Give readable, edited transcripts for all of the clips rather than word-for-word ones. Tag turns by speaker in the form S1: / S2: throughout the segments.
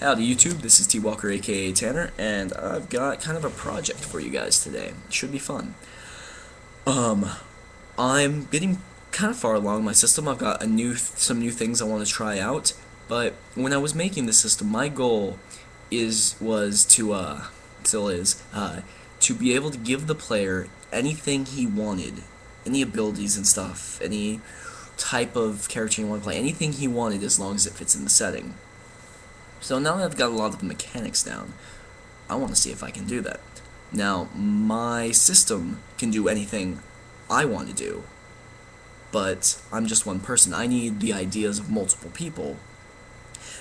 S1: Howdy YouTube, this is T Walker aka Tanner, and I've got kind of a project for you guys today. It should be fun. Um, I'm getting kind of far along my system. I've got some new things I want to try out, but when I was making the system, my goal was to still is to be able to give the player anything he wanted, any abilities and stuff, any type of character you want to play, anything he wanted as long as it fits in the setting. So now that I've got a lot of the mechanics down, I want to see if I can do that. Now, my system can do anything I want to do, but I'm just one person. I need the ideas of multiple people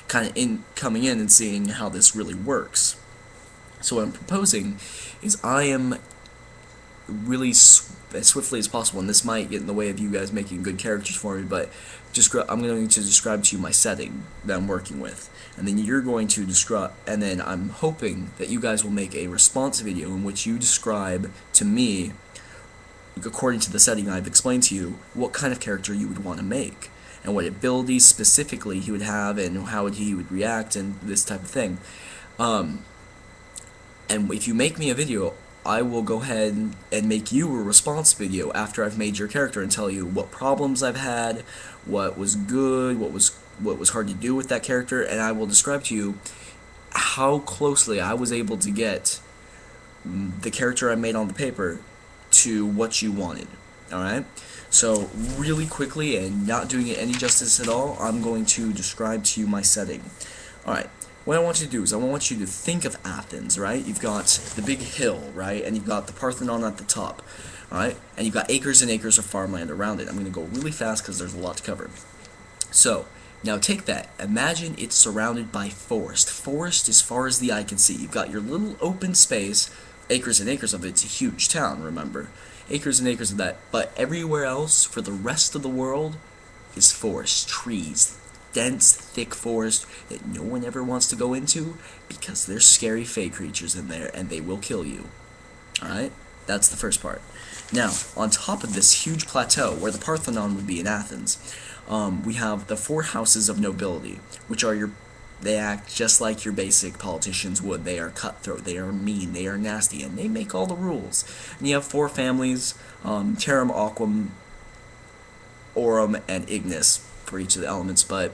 S1: kind of coming in and seeing how this really works. So what I'm proposing is I am really as swiftly as possible, and this might get in the way of you guys making good characters for me, but I'm going to describe to you my setting that I'm working with, and then you're going to describe, and then I'm hoping that you guys will make a response video in which you describe to me, according to the setting I've explained to you, what kind of character you would want to make, and what abilities specifically he would have, and how he would react, and this type of thing. And if you make me a video, I will go ahead and make you a response video after I've made your character and tell you what problems I've had, what was good, what was hard to do with that character, and I will describe to you how closely I was able to get the character I made on the paper to what you wanted. Alright? So, really quickly, and not doing it any justice at all, I'm going to describe to you my setting. Alright. What I want you to do is I want you to think of Athens, right? You've got the big hill, right? And you've got the Parthenon at the top, alright? And you've got acres and acres of farmland around it. I'm going to go really fast because there's a lot to cover. So, now take that. Imagine it's surrounded by forest. Forest as far as the eye can see. You've got your little open space, acres and acres of it. It's a huge town, remember? Acres and acres of that. But everywhere else, for the rest of the world, is forest, trees, dense, thick forest that no one ever wants to go into because there's scary fey creatures in there and they will kill you. Alright? That's the first part. Now, on top of this huge plateau, where the Parthenon would be in Athens, we have the four houses of nobility, which are they act just like your basic politicians would. They are cutthroat, they are mean, they are nasty, and they make all the rules. And you have four families, Terram, Aquam, Aurum, and Ignis, for each of the elements, but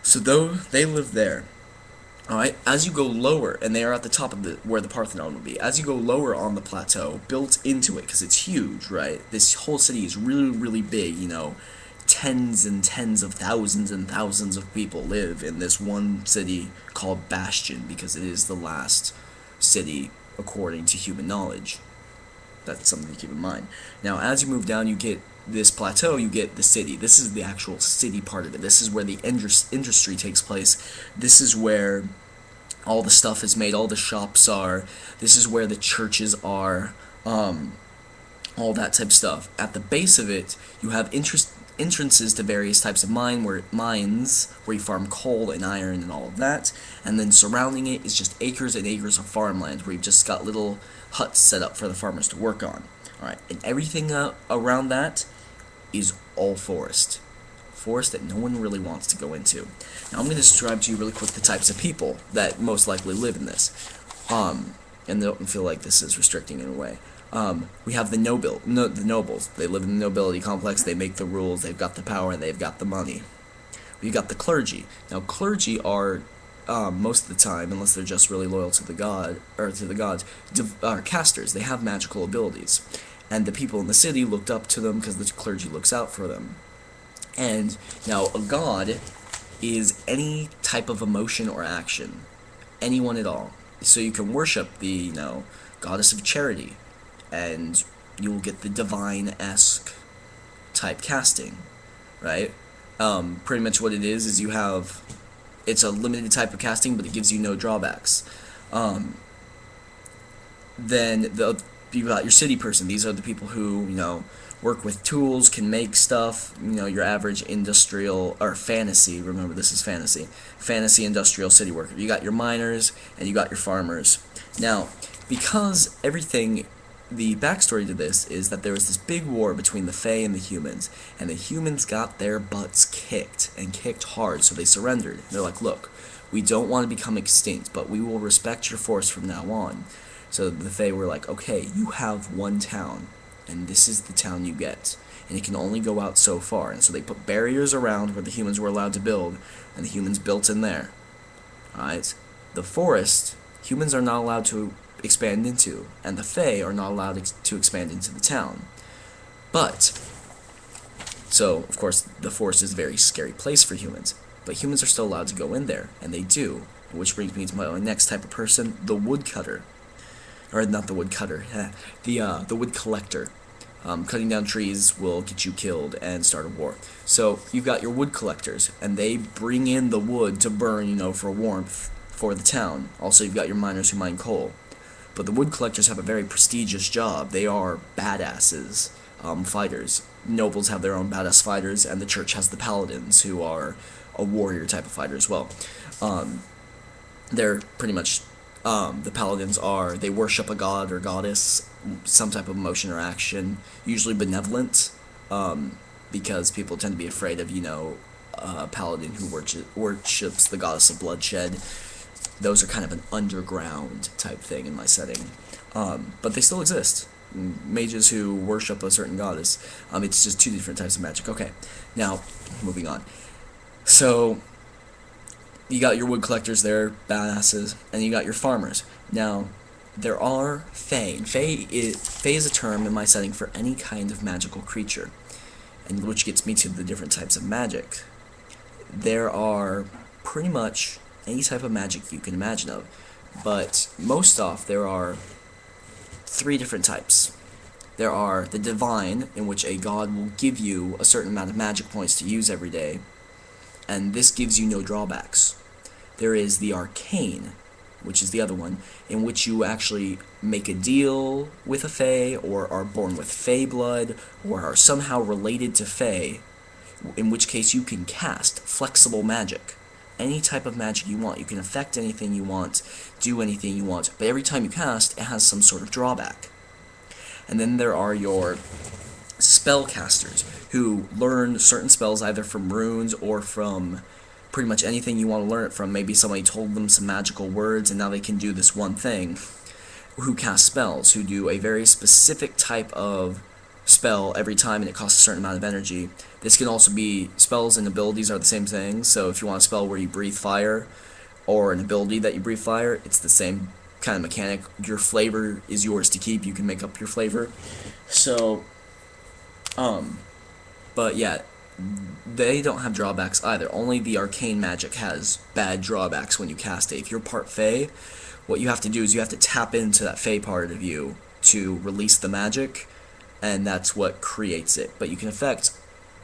S1: so though they live there, alright, as you go lower, and they are at the top of where the Parthenon would be, as you go lower on the plateau, built into it, because it's huge, right, this whole city is really, really big, you know, tens and tens of thousands and thousands of people live in this one city called Bastion, because it is the last city according to human knowledge. That's something to keep in mind. Now, as you move down, you get this plateau, you get the city. This is the actual city part of it. This is where the industry takes place. This is where all the stuff is made, all the shops are. This is where the churches are, all that type of stuff. At the base of it, you have entrances to various types of mines where you farm coal and iron and all of that, and then surrounding it is just acres and acres of farmland where you've just got little huts set up for the farmers to work on. Alright, and everything around that is all forest. Forest that no one really wants to go into. Now I'm going to describe to you really quick the types of people that most likely live in this. And don't feel like this is restricting in a way. We have the nobles. They live in the nobility complex, they make the rules, they've got the power, and they've got the money. We've got the clergy. Now clergy are most of the time, unless they're just really loyal to the gods, are casters. They have magical abilities, and the people in the city looked up to them because the clergy looks out for them. And now a god is any type of emotion or action, anyone at all. So you can worship the goddess of charity, and you'll get the divine-esque type casting, right? Pretty much what it is it's a limited type of casting, but it gives you no drawbacks. Then you've got your city person. These are the people who, work with tools, can make stuff, your average industrial, or fantasy, remember this is fantasy industrial city worker. You got your miners, and you got your farmers. Now, because everything the backstory to this is that there was this big war between the Fae and the humans, and the humans got their butts kicked, and kicked hard, so they surrendered. They're like, look, we don't want to become extinct, but we will respect your force from now on. So the Fae were like, okay, you have one town, and this is the town you get, and it can only go out so far. And so they put barriers around where the humans were allowed to build, and the humans built in there. Alright? The forest, humans are not allowed to expand into, and the Fae are not allowed to expand into the town. But, so, of course, the forest is a very scary place for humans, but humans are still allowed to go in there, and they do, which brings me to my next type of person, the woodcutter. Or, not the woodcutter, the wood collector. Cutting down trees will get you killed and start a war. So, you've got your wood collectors, and they bring in the wood to burn, for warmth for the town. Also, you've got your miners who mine coal. But the wood collectors have a very prestigious job. They are badasses, fighters. Nobles have their own badass fighters, and the church has the paladins, who are a warrior type of fighter as well. They're pretty much, the paladins are, they worship a god or goddess, some type of emotion or action, usually benevolent, because people tend to be afraid of, a paladin who worships the goddess of bloodshed. Those are kind of an underground type thing in my setting. But they still exist. Mages who worship a certain goddess. It's just two different types of magic. Okay, now, moving on. So, you got your wood collectors, they're badasses, and you got your farmers. Now, there are Fae. Fae is a term in my setting for any kind of magical creature, and which gets me to the different types of magic. There are pretty much any type of magic you can imagine of, but most off there are three different types. There are the divine, in which a god will give you a certain amount of magic points to use every day, and this gives you no drawbacks. There is the arcane, which is the other one, in which you actually make a deal with a Fae, or are born with Fae blood, or are somehow related to Fae, in which case you can cast flexible magic. Any type of magic you want. You can affect anything you want, do anything you want, but every time you cast, it has some sort of drawback. And then there are your spellcasters, who learn certain spells either from runes or from pretty much anything you want to learn it from. Maybe somebody told them some magical words and now they can do this one thing. Who cast spells, who do a very specific type of spell every time, and it costs a certain amount of energy. This can also be, spells and abilities are the same thing, so if you want a spell where you breathe fire, or an ability that you breathe fire, it's the same kind of mechanic. Your flavor is yours to keep, you can make up your flavor. So, but yeah, they don't have drawbacks either. Only the arcane magic has bad drawbacks when you cast it. If you're part Fae, what you have to do is you have to tap into that Fae part of you to release the magic, and that's what creates it. But you can affect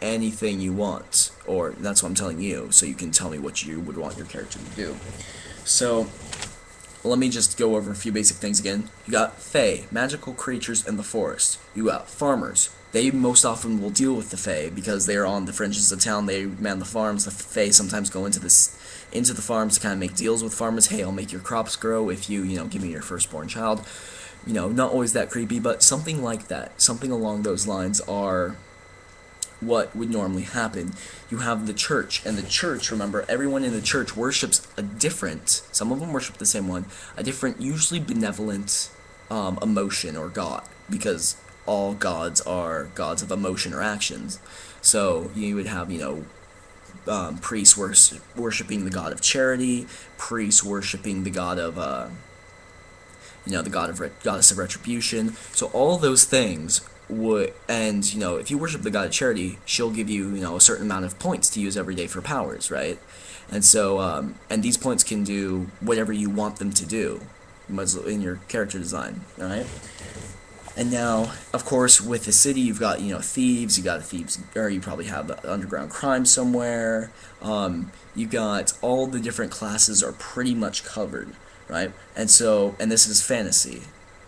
S1: anything you want, or that's what I'm telling you, so you can tell me what you would want your character to do. So, let me just go over a few basic things again. You got Fae, magical creatures in the forest. You got farmers. They most often will deal with the Fae because they are on the fringes of town. They man the farms. The Fae sometimes go into the farms to kind of make deals with farmers. Hey, I'll make your crops grow if you, give me your firstborn child. Not always that creepy, but something like that. Something along those lines are what would normally happen. You have the church, and the church, remember, everyone in the church worships a different, some of them worship the same one, a different, usually benevolent emotion or god, because all gods are gods of emotion or actions. So you would have, priests worshipping the god of charity, priests worshipping the god of, the goddess of retribution. So all those things would, and if you worship the god of charity, she'll give you a certain amount of points to use every day for powers, right? And so and these points can do whatever you want them to do in your character design, all right? And now, of course, with the city, you've got thieves. You got thieves, or you probably have underground crime somewhere. You got all the different classes are pretty much covered, right? And so, and this is fantasy,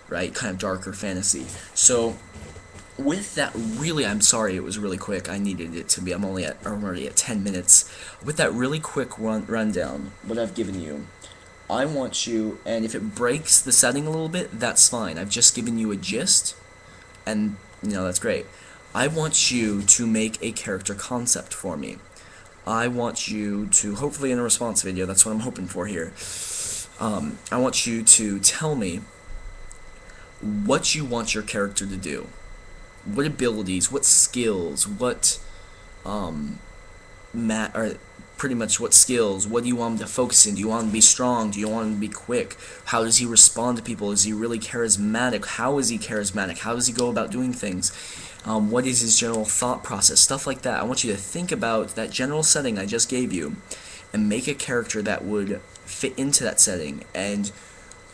S1: right? Kind of darker fantasy. So, with that, really, I'm sorry it was really quick. I needed it to be. I'm already at 10 minutes. With that really quick rundown, what I've given you, I want you, and if it breaks the setting a little bit, that's fine. I've just given you a gist, and that's great. I want you to make a character concept for me. I want you to, hopefully in a response video, that's what I'm hoping for here. I want you to tell me what you want your character to do. What abilities, what skills, what or pretty much what skills, what do you want him to focus in? Do you want him to be strong? Do you want him to be quick? How does he respond to people? Is he really charismatic? How is he charismatic? How does he go about doing things? What is his general thought process? Stuff like that. I want you to think about that general setting I just gave you and make a character that would fit into that setting and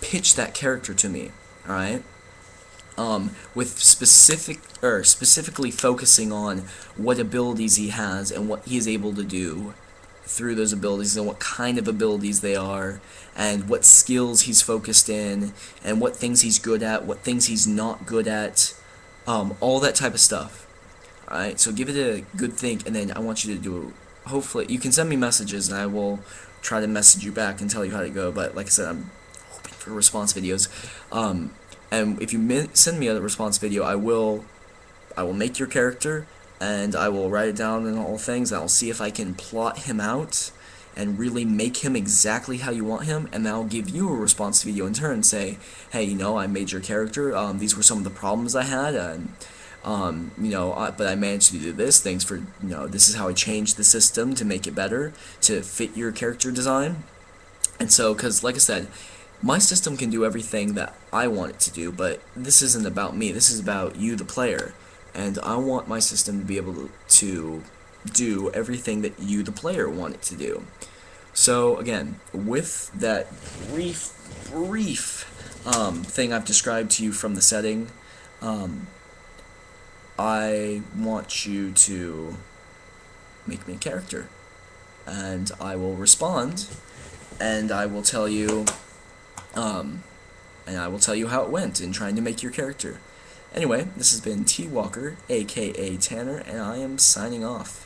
S1: pitch that character to me, alright? With specifically focusing on what abilities he has and what he is able to do through those abilities and what kind of abilities they are and what skills he's focused in and what things he's good at, what things he's not good at, all that type of stuff. Alright, so give it a good think, and then I want you to do, hopefully, you can send me messages and I will try to message you back and tell you how to go, but like I said, I'm hoping for response videos. And if you send me a response video, I will make your character, and I will write it down and all things, and I'll see if I can plot him out and really make him exactly how you want him, and then I'll give you a response video in turn and say, hey, I made your character, these were some of the problems I had, and but I managed to do this, thanks for, this is how I changed the system to make it better, to fit your character design. And so, because like I said, my system can do everything that I want it to do, but this isn't about me, this is about you, the player. And I want my system to be able to do everything that you, the player, want it to do. So again, with that brief thing I've described to you from the setting, I want you to make me a character. And I will respond, and I will tell you, how it went in trying to make your character. Anyway, this has been T Walker, aka Tanner, and I am signing off.